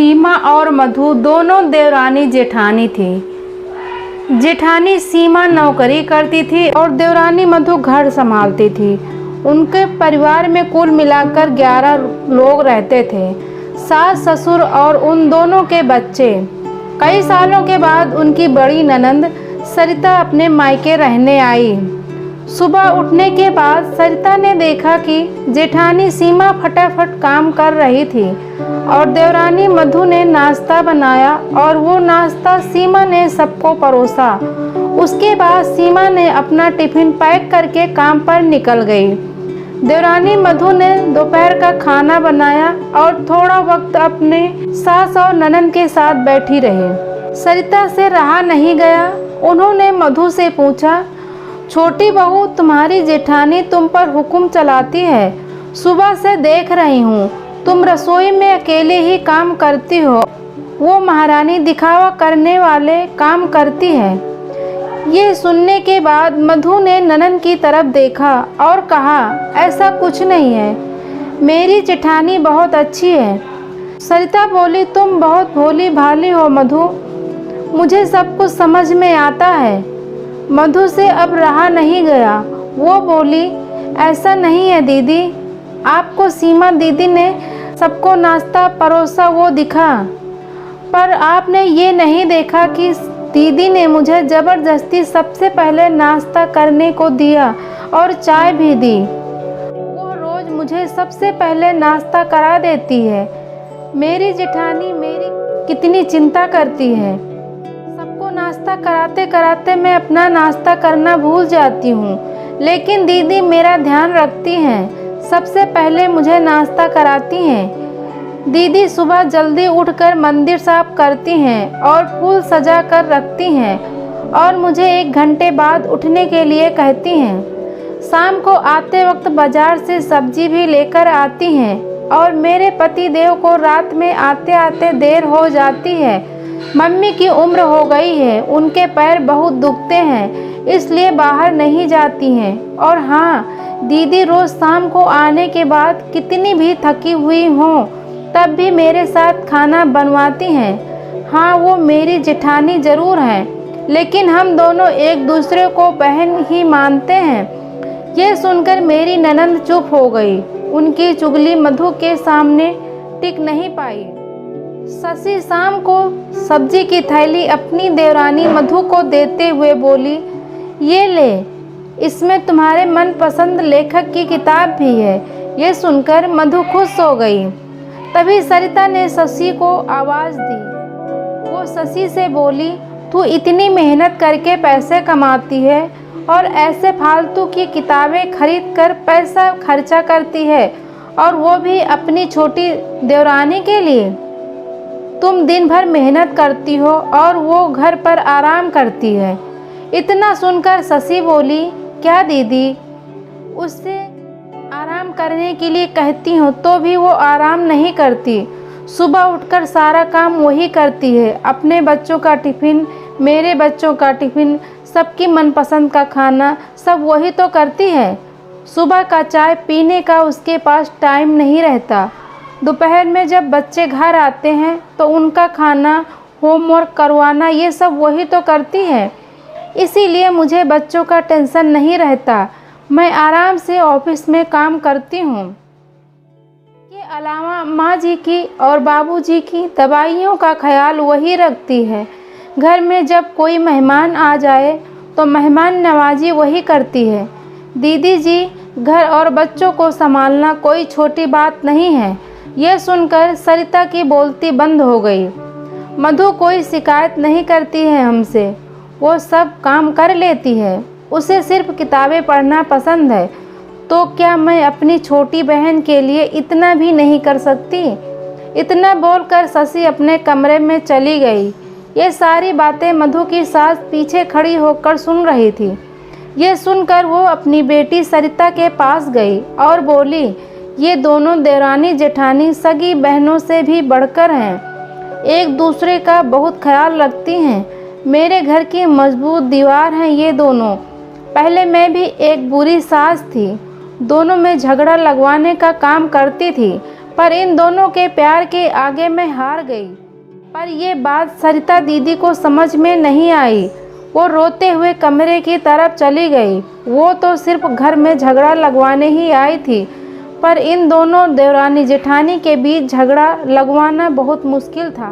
सीमा और मधु दोनों देवरानी जेठानी थी। जेठानी सीमा नौकरी करती थी और देवरानी मधु घर संभालती थी। उनके परिवार में कुल मिलाकर 11 लोग रहते थे, सास ससुर और उन दोनों के बच्चे। कई सालों के बाद उनकी बड़ी ननंद सरिता अपने मायके रहने आई। सुबह उठने के बाद सरिता ने देखा कि जेठानी सीमा फटाफट काम कर रही थी और देवरानी मधु ने नाश्ता बनाया और वो नाश्ता सीमा ने सबको परोसा। उसके बाद सीमा ने अपना टिफिन पैक करके काम पर निकल गई। देवरानी मधु ने दोपहर का खाना बनाया और थोड़ा वक्त अपने सास और ननंद के साथ बैठी रही। सरिता से रहा नहीं गया। उन्होंने मधु से पूछा, छोटी बहू, तुम्हारी जेठानी तुम पर हुक्म चलाती है। सुबह से देख रही हूँ तुम रसोई में अकेले ही काम करती हो। वो महारानी दिखावा करने वाले काम करती है। ये सुनने के बाद मधु ने ननंद की तरफ देखा और कहा, ऐसा कुछ नहीं है, मेरी जेठानी बहुत अच्छी है। सरिता बोली, तुम बहुत भोली भाली हो मधु, मुझे सब कुछ समझ में आता है। मधु से अब रहा नहीं गया। वो बोली, ऐसा नहीं है दीदी, आपको सीमा दीदी ने सबको नाश्ता परोसा वो दिखा, पर आपने ये नहीं देखा कि दीदी ने मुझे ज़बरदस्ती सबसे पहले नाश्ता करने को दिया और चाय भी दी। वो रोज़ मुझे सबसे पहले नाश्ता करा देती है। मेरी जेठानी मेरी कितनी चिंता करती है। सबको नाश्ता कराते कराते मैं अपना नाश्ता करना भूल जाती हूँ, लेकिन दीदी मेरा ध्यान रखती हैं, सबसे पहले मुझे नाश्ता कराती हैं। दीदी सुबह जल्दी उठकर मंदिर साफ करती हैं और फूल सजा कर रखती हैं और मुझे 1 घंटे बाद उठने के लिए कहती हैं। शाम को आते वक्त बाजार से सब्जी भी लेकर आती हैं और मेरे पति देव को रात में आते आते देर हो जाती है। मम्मी की उम्र हो गई है, उनके पैर बहुत दुखते हैं, इसलिए बाहर नहीं जाती हैं। और हाँ, दीदी रोज़ शाम को आने के बाद कितनी भी थकी हुई हों तब भी मेरे साथ खाना बनवाती हैं। हाँ, वो मेरी जेठानी ज़रूर हैं, लेकिन हम दोनों एक दूसरे को बहन ही मानते हैं। ये सुनकर मेरी ननंद चुप हो गई। उनकी चुगली मधु के सामने टिक नहीं पाई। शशि शाम को सब्जी की थैली अपनी देवरानी मधु को देते हुए बोली, ये ले, इसमें तुम्हारे मनपसंद लेखक की किताब भी है। ये सुनकर मधु खुश हो गई। तभी सरिता ने शशि को आवाज़ दी। वो शशि से बोली, तू इतनी मेहनत करके पैसे कमाती है और ऐसे फालतू की किताबें खरीद कर पैसा खर्चा करती है, और वो भी अपनी छोटी देवरानी के लिए। तुम दिन भर मेहनत करती हो और वो घर पर आराम करती है। इतना सुनकर शशि बोली, क्या दीदी, उससे आराम करने के लिए कहती हूँ तो भी वो आराम नहीं करती। सुबह उठकर सारा काम वही करती है। अपने बच्चों का टिफ़िन, मेरे बच्चों का टिफ़िन, सबकी मनपसंद का खाना सब वही तो करती है। सुबह का चाय पीने का उसके पास टाइम नहीं रहता। दोपहर में जब बच्चे घर आते हैं तो उनका खाना, होमवर्क करवाना, ये सब वही तो करती है। इसीलिए मुझे बच्चों का टेंशन नहीं रहता। मैं आराम से ऑफिस में काम करती हूँ। के अलावा माँ जी की और बाबूजी की दवाइयों का ख्याल वही रखती है। घर में जब कोई मेहमान आ जाए तो मेहमान नवाजी वही करती है। दीदी जी, घर और बच्चों को संभालना कोई छोटी बात नहीं है। यह सुनकर सरिता की बोलती बंद हो गई। मधु कोई शिकायत नहीं करती है हमसे, वो सब काम कर लेती है। उसे सिर्फ किताबें पढ़ना पसंद है, तो क्या मैं अपनी छोटी बहन के लिए इतना भी नहीं कर सकती? इतना बोलकर शशि अपने कमरे में चली गई। ये सारी बातें मधु की सास पीछे खड़ी होकर सुन रही थी। ये सुनकर वो अपनी बेटी सरिता के पास गई और बोली, ये दोनों देवरानी जेठानी सगी बहनों से भी बढ़कर हैं, एक दूसरे का बहुत ख्याल रखती हैं। मेरे घर की मजबूत दीवार हैं ये दोनों। पहले मैं भी एक बुरी सास थी, दोनों में झगड़ा लगवाने का काम करती थी, पर इन दोनों के प्यार के आगे मैं हार गई। पर ये बात सरिता दीदी को समझ में नहीं आई। वो रोते हुए कमरे की तरफ चली गई। वो तो सिर्फ घर में झगड़ा लगवाने ही आई थी, पर इन दोनों देवरानी जेठानी के बीच झगड़ा लगवाना बहुत मुश्किल था।